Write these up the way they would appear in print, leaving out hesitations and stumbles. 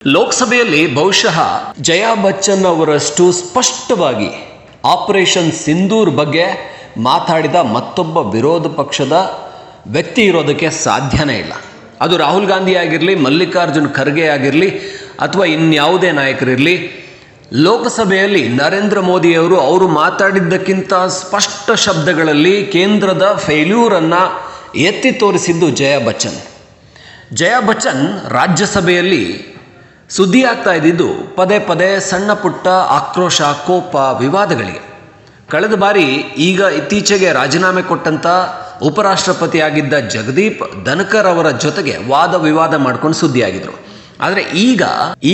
ಲೋಕಸಭೆಯಲ್ಲಿ ಬಹುಶಃ ಜಯಾ ಬಚ್ಚನ್ ಅವರಷ್ಟು ಸ್ಪಷ್ಟವಾಗಿ ಆಪರೇಷನ್ ಸಿಂಧೂರ್ ಬಗ್ಗೆ ಮಾತಾಡಿದ ಮತ್ತೊಬ್ಬ ವಿರೋಧ ಪಕ್ಷದ ವ್ಯಕ್ತಿ ಇರೋದಕ್ಕೆ ಸಾಧ್ಯನೇ ಇಲ್ಲ. ಅದು ರಾಹುಲ್ ಗಾಂಧಿ ಆಗಿರಲಿ, ಮಲ್ಲಿಕಾರ್ಜುನ್ ಖರ್ಗೆ ಆಗಿರಲಿ, ಅಥವಾ ಇನ್ಯಾವುದೇ ನಾಯಕರಿರಲಿ. ಲೋಕಸಭೆಯಲ್ಲಿ ನರೇಂದ್ರ ಮೋದಿಯವರು ಅವರು ಮಾತಾಡಿದ್ದಕ್ಕಿಂತ ಸ್ಪಷ್ಟ ಶಬ್ದಗಳಲ್ಲಿ ಕೇಂದ್ರದ ಫೇಲ್ಯೂರನ್ನು ಎತ್ತಿ ತೋರಿಸಿದ್ದು ಜಯಾ ಬಚ್ಚನ್. ಜಯಾ ಬಚ್ಚನ್ ರಾಜ್ಯಸಭೆಯಲ್ಲಿ ಸುದ್ದಿ ಆಗ್ತಾ ಇದ್ದಿದ್ದು ಪದೇ ಪದೇ ಸಣ್ಣ ಪುಟ್ಟ ಆಕ್ರೋಶ, ಕೋಪ, ವಿವಾದಗಳಿಗೆ. ಕಳೆದ ಬಾರಿ ಇತ್ತೀಚೆಗೆ ರಾಜೀನಾಮೆ ಕೊಟ್ಟಂಥ ಉಪರಾಷ್ಟ್ರಪತಿಯಾಗಿದ್ದ ಜಗದೀಪ್ ಧನ್ಕರ್ ಅವರ ಜೊತೆಗೆ ವಾದ ವಿವಾದ ಮಾಡ್ಕೊಂಡು ಸುದ್ದಿಯಾಗಿದ್ರು. ಆದರೆ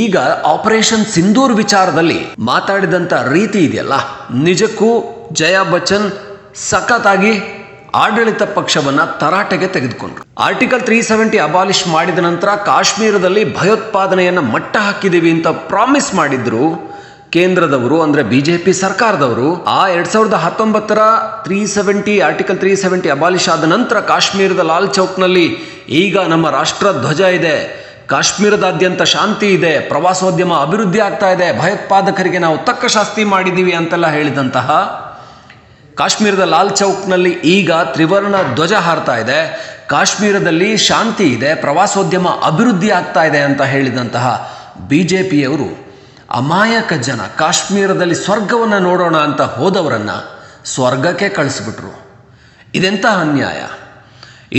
ಈಗ ಆಪರೇಷನ್ ಸಿಂಧೂರ್ ವಿಚಾರದಲ್ಲಿ ಮಾತಾಡಿದಂಥ ರೀತಿ ಇದೆಯಲ್ಲ, ನಿಜಕ್ಕೂ ಜಯಾ ಬಚ್ಚನ್ ಸಖತ್ತಾಗಿ ಆಡಳಿತ ಪಕ್ಷವನ್ನು ತರಾಟೆಗೆ ತೆಗೆದುಕೊಂಡ್ರು. ಆರ್ಟಿಕಲ್ 370 ಅಬಾಲಿಷ್ ಮಾಡಿದ ನಂತರ ಕಾಶ್ಮೀರದಲ್ಲಿ ಭಯೋತ್ಪಾದನೆಯನ್ನು ಮಟ್ಟ ಹಾಕಿದ್ದೀವಿ ಅಂತ ಪ್ರಾಮಿಸ್ ಮಾಡಿದ್ರು ಕೇಂದ್ರದವರು, ಅಂದರೆ BJP ಸರ್ಕಾರದವರು. ಆ 2019 ಆರ್ಟಿಕಲ್ 370 ಅಬಾಲಿಷ್ ಆದ ನಂತರ ಕಾಶ್ಮೀರದ ಲಾಲ್ ಚೌಕ್ನಲ್ಲಿ ಈಗ ನಮ್ಮ ರಾಷ್ಟ್ರ ಧ್ವಜ ಇದೆ, ಕಾಶ್ಮೀರದಾದ್ಯಂತ ಶಾಂತಿ ಇದೆ, ಪ್ರವಾಸೋದ್ಯಮ ಅಭಿವೃದ್ಧಿ ಆಗ್ತಾ ಇದೆ, ಭಯೋತ್ಪಾದಕರಿಗೆ ನಾವು ತಕ್ಕ ಶಾಸ್ತಿ ಮಾಡಿದ್ದೀವಿ ಅಂತೆಲ್ಲ ಹೇಳಿದಂತಹ ಕಾಶ್ಮೀರದ ಲಾಲ್ ಚೌಕ್ನಲ್ಲಿ ಈಗ ತ್ರಿವರ್ಣ ಧ್ವಜ ಹಾರ್ತಾ ಇದೆ, ಕಾಶ್ಮೀರದಲ್ಲಿ ಶಾಂತಿ ಇದೆ, ಪ್ರವಾಸೋದ್ಯಮ ಅಭಿವೃದ್ಧಿ ಆಗ್ತಾ ಇದೆ ಅಂತ ಹೇಳಿದಂತಹ BJPಯವರು ಅಮಾಯಕ ಜನ, ಕಾಶ್ಮೀರದಲ್ಲಿ ಸ್ವರ್ಗವನ್ನು ನೋಡೋಣ ಅಂತ ಹೋದವರನ್ನು ಸ್ವರ್ಗಕ್ಕೆ ಕಳಿಸ್ಬಿಟ್ರು. ಇದೆಂಥ ಅನ್ಯಾಯ!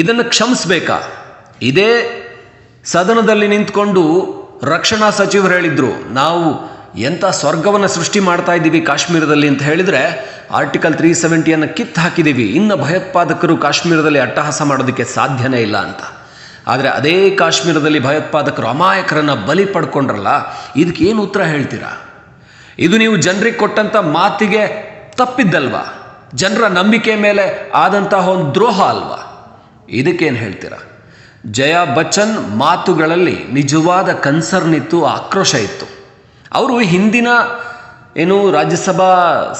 ಇದನ್ನು ಕ್ಷಮಿಸಬೇಕಾ? ಇದೇ ಸದನದಲ್ಲಿ ನಿಂತ್ಕೊಂಡು ರಕ್ಷಣಾ ಸಚಿವರು ಹೇಳಿದ್ರು, ನಾವು ಎಂಥ ಸ್ವರ್ಗವನ್ನು ಸೃಷ್ಟಿ ಮಾಡ್ತಾ ಇದ್ದೀವಿ ಕಾಶ್ಮೀರದಲ್ಲಿ ಅಂತ ಹೇಳಿದರೆ ಆರ್ಟಿಕಲ್ 370 ಕಿತ್ತು ಹಾಕಿದ್ದೀವಿ, ಇನ್ನು ಭಯೋತ್ಪಾದಕರು ಕಾಶ್ಮೀರದಲ್ಲಿ ಅಟ್ಟಹಾಸ ಮಾಡೋದಕ್ಕೆ ಸಾಧ್ಯನೇ ಇಲ್ಲ ಅಂತ. ಆದರೆ ಅದೇ ಕಾಶ್ಮೀರದಲ್ಲಿ ಭಯೋತ್ಪಾದಕರು ಅಮಾಯಕರನ್ನು ಬಲಿ ಪಡ್ಕೊಂಡ್ರಲ್ಲ, ಇದಕ್ಕೆ ಏನು ಉತ್ತರ ಹೇಳ್ತೀರಾ? ಇದು ನೀವು ಜನರಿಗೆ ಕೊಟ್ಟಂಥ ಮಾತಿಗೆ ತಪ್ಪಿದ್ದಲ್ವಾ? ಜನರ ನಂಬಿಕೆ ಮೇಲೆ ಆದಂತಹ ಒಂದು ದ್ರೋಹ ಅಲ್ವಾ? ಇದಕ್ಕೇನು ಹೇಳ್ತೀರಾ? ಜಯಾ ಬಚ್ಚನ್ ಮಾತುಗಳಲ್ಲಿ ನಿಜವಾದ ಕನ್ಸರ್ನ್ ಇತ್ತು, ಆಕ್ರೋಶ ಇತ್ತು. ಅವರು ಹಿಂದಿನ ರಾಜ್ಯಸಭಾ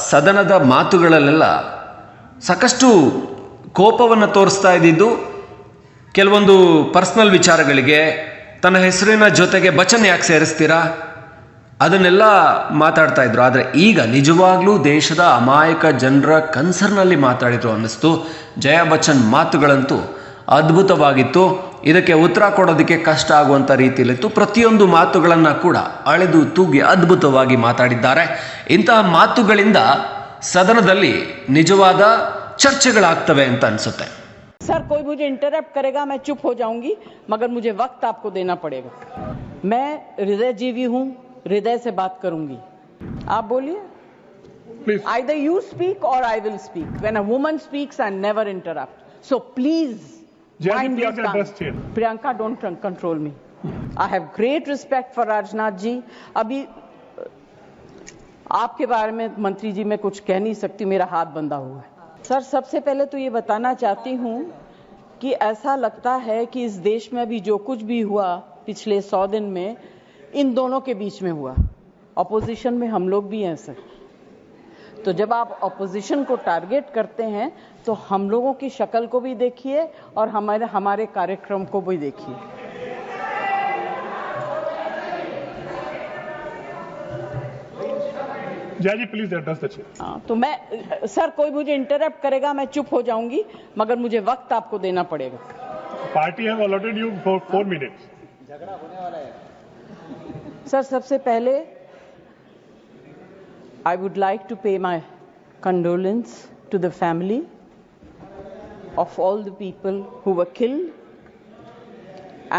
ಸದನದ ಮಾತುಗಳಲ್ಲೆಲ್ಲ ಸಾಕಷ್ಟು ಕೋಪವನ್ನು ತೋರಿಸ್ತಾ ಇದ್ದಿದ್ದು ಕೆಲವೊಂದು ಪರ್ಸ್ನಲ್ ವಿಚಾರಗಳಿಗೆ. ತನ್ನ ಹೆಸರಿನ ಜೊತೆಗೆ ಬಚ್ಚನ್ ಯಾಕೆ ಸೇರಿಸ್ತೀರಾ ಅದನ್ನೆಲ್ಲ ಮಾತಾಡ್ತಾ ಇದ್ರು. ಆದರೆ ಈಗ ನಿಜವಾಗ್ಲೂ ದೇಶದ ಅಮಾಯಕ ಜನರ ಕನ್ಸರ್ನಲ್ಲಿ ಮಾತಾಡಿದ್ರು ಅನ್ನಿಸ್ತು. ಜಯಾ ಬಚ್ಚನ್ ಮಾತುಗಳಂತೂ ಅದ್ಭುತವಾಗಿತ್ತು. ಇದಕ್ಕೆ ಉತ್ತರ ಕೊಡೋದಕ್ಕೆ ಕಷ್ಟ ಆಗುವಂಥ ರೀತಿಯಲ್ಲಿತ್ತು. ಪ್ರತಿಯೊಂದು ಮಾತುಗಳನ್ನು ಕೂಡ ಅಳೆದು ತೂಗಿ ಅದ್ಭುತವಾಗಿ ಮಾತಾಡಿದ್ದಾರೆ. ಇಂತಹ ಮಾತುಗಳಿಂದ ಸದನದಲ್ಲಿ ನಿಜವಾದ ಚರ್ಚೆಗಳಾಗ್ತವೆ ಅಂತ ಅನಿಸುತ್ತೆ. सर, कोई मुझे इंटरप्ट करेगा, मैं चुप हो जाऊंगी, मगर मुझे वक्त आपको देना पड़ेगा. मैं हृदय जीवी हूं, हृदय से बात करूंगी. आप बोलिए. Either you speak or I will speak. When a woman speaks, I never interrupt. So please, Priyanka, don't control me. I have great respect for Rajnath ji. अभी आपके बारे में मंत्री जी मैं कुछ कह नहीं सकती, मेरा हाथ बंधा हुआ है. सर, सबसे पहले तो ये बताना चाहती हूँ कि ऐसा लगता है कि इस देश में अभी जो कुछ भी हुआ पिछले 100 दिन में, इन दोनों के बीच में हुआ. ऑपोजिशन में हम लोग भी हैं सर. तो जब आप ऑपोजिशन को टारगेट करते हैं तो हम लोगों की शक्ल को भी देखिए और हमारे कार्यक्रम को भी देखिए. जय जी, प्लीज एड्रेस द चेयर. तो मैं सर, कोई मुझे इंटरप्ट करेगा, मैं चुप हो जाऊंगी, मगर मुझे वक्त आपको देना पड़ेगा. Party have allotted you for 4 minutes. झगड़ा होने वाला है सर. सबसे पहले I would like to pay my condolence to the family of all the people who were killed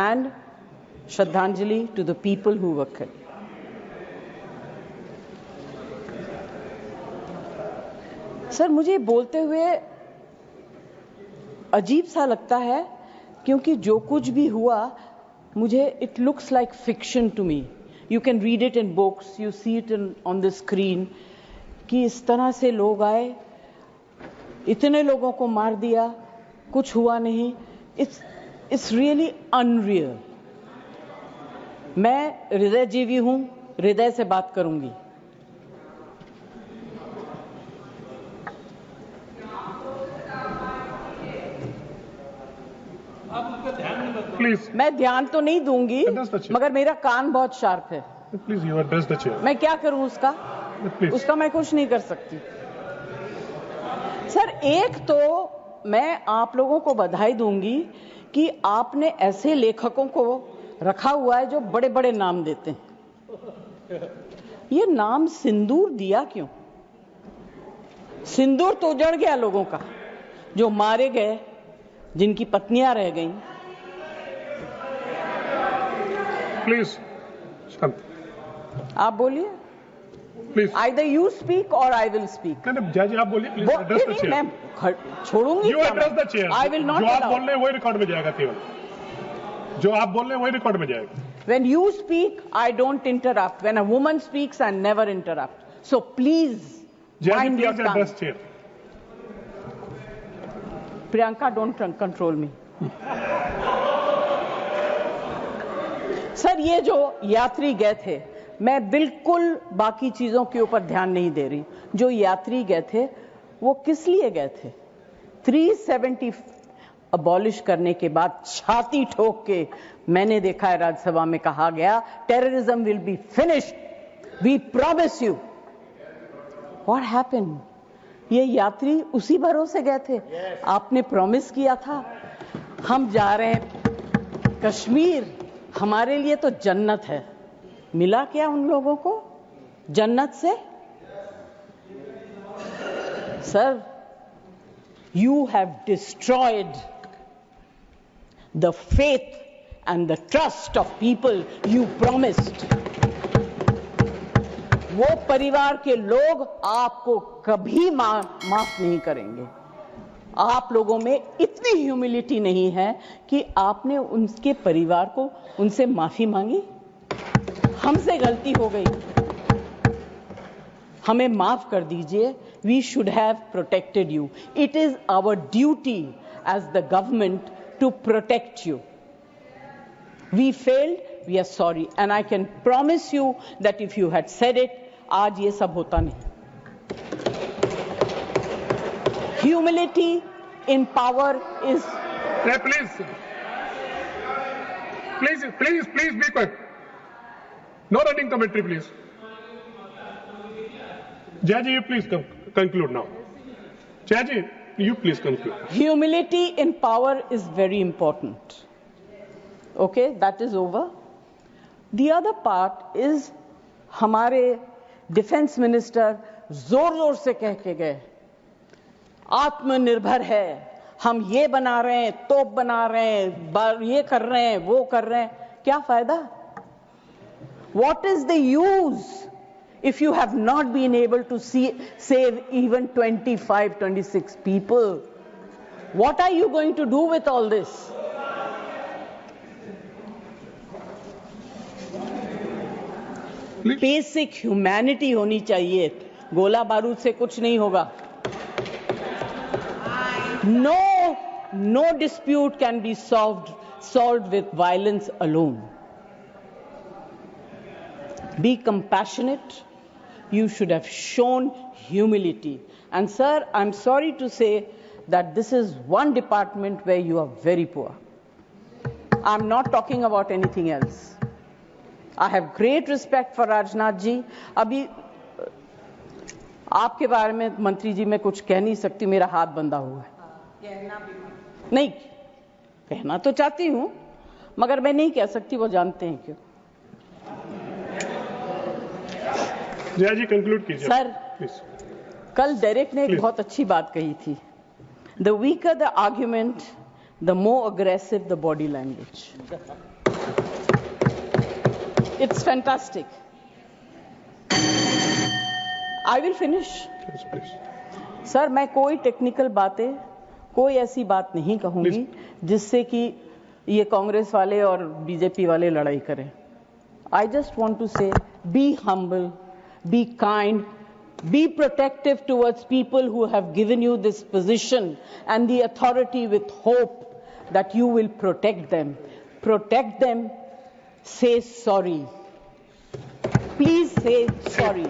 and Shraddhanjali to the people who were killed. Sir, मुझे बोलते हुए अजीब सा लगता है क्योंकि जो कुछ भी हुआ मुझे it looks like fiction to me. You can read it in books, you see it on the screen कि इस तरह से लोग आए, इतने लोगों को मार दिया, कुछ हुआ नहीं. It's really unreal. मैं हृदय जीवी हूं, हृदय से बात करूंगी. Please. please. मैं ध्यान तो नहीं दूंगी, Address the chair. मगर मेरा कान बहुत शार्प है. Please, you address the chair. मैं क्या करूं उसका? Please. उसका मैं कुछ नहीं कर सकती. सर, एक तो मैं आप लोगों को बधाई दूंगी कि आपने ऐसे लेखकों को रखा हुआ है जो बड़े बड़े नाम देते हैं. ये नाम सिंदूर दिया क्यों? सिंदूर तो उजड़ गया लोगों का, जो मारे गए, जिनकी पत्नियां रह गईं. Please. Shant. आप बोलिए. Please. Either you speak or I will speak. नहीं, जज आप बोलिए. Please address the chair. मैं छोड़ूंगी. You address the chair. I will not जो आप allow. बोल रहे हैं वही रिकॉर्ड में जाएगा केवल. जो आप बोल रहे हैं वही रिकॉर्ड में जाएगा. When you speak, I don't interrupt. When a woman speaks, I never interrupt. So please, जज mind your please tongue. address chair. Priyanka, don't control me. Sir, ये जो यात्री गए थे, मैं बिल्कुल बाकी चीजों के ऊपर ध्यान नहीं दे रही. जो यात्री गए थे, वो किस लिए गए थे? 370 अबॉलिश करने के बाद छाती ठोक के मैंने देखा है राज्यसभा में कहा गया, terrorism will be finished, we promise you. What happened? ये यात्री उसी भरोसे गए थे. आपने प्रॉमिस किया था, हम जा रहे हैं कश्मीर, हमारे लिए तो जन्नत है. मिला क्या उन लोगों को जन्नत से? Sir, you have destroyed the faith and the trust of people you promised. वो परिवार के लोग आपको कभी माफ नहीं करेंगे. आप लोगों में इतनी ह्यूमिलिटी नहीं है कि आपने उनके परिवार को उनसे माफी मांगी. हमसे गलती हो गई, हमें माफ कर दीजिए. We should have protected you. It is our duty as the government to protect you. We failed, we are sorry. And I can promise you that if you had said it, आज ये सब होता नहीं. Humility in power is... Hey, please. Please be quiet. No running commentary, please. Jaji, you please conclude now. Jaji, you please conclude. Humility in power is very important. Okay, that is over. The other part is हमारे defence minister जोर जोर से कह के गए, आत्मनिर्भर है, हम ये बना रहे हैं, तोप बना रहे हैं, ये कर रहे हैं, वो कर रहे हैं. क्या फायदा? What is the use if you have not been able to save even 26 people? What are you going to do with all this? Please. Basic humanity होनी चाहिए. गोला बारूद से कुछ नहीं होगा. No dispute can be solved with violence alone. Be compassionate. You should have shown humility. And sir, I'm sorry to say that this is one department where you are very poor. I'm not talking about anything else. I have great respect for Rajnath ji. अभी आपके बारे में मंत्री जी मैं कुछ कह नहीं सकती, मेरा हाथ बंधा हुआ है. नहीं कहना तो चाहती हूं, मगर मैं नहीं कह सकती, वो जानते हैं क्यों. जया जी कंक्लूड कीजिए. Sir, please. कल डेरेक ने एक Please. बहुत अच्छी बात कही थी. The weaker the argument, the more aggressive the body language. It's fantastic. I will finish. Yes, please. Sir, मैं कोई टेक्निकल बातें, कोई ऐसी बात नहीं कहूंगी जिससे कि ये कांग्रेस वाले और बीजेपी वाले लड़ाई करें. I just want to say, be humble, be kind, be protective towards people who have given you this position and the authority, with hope that you will protect them. Protect them. Say sorry. Please say sorry.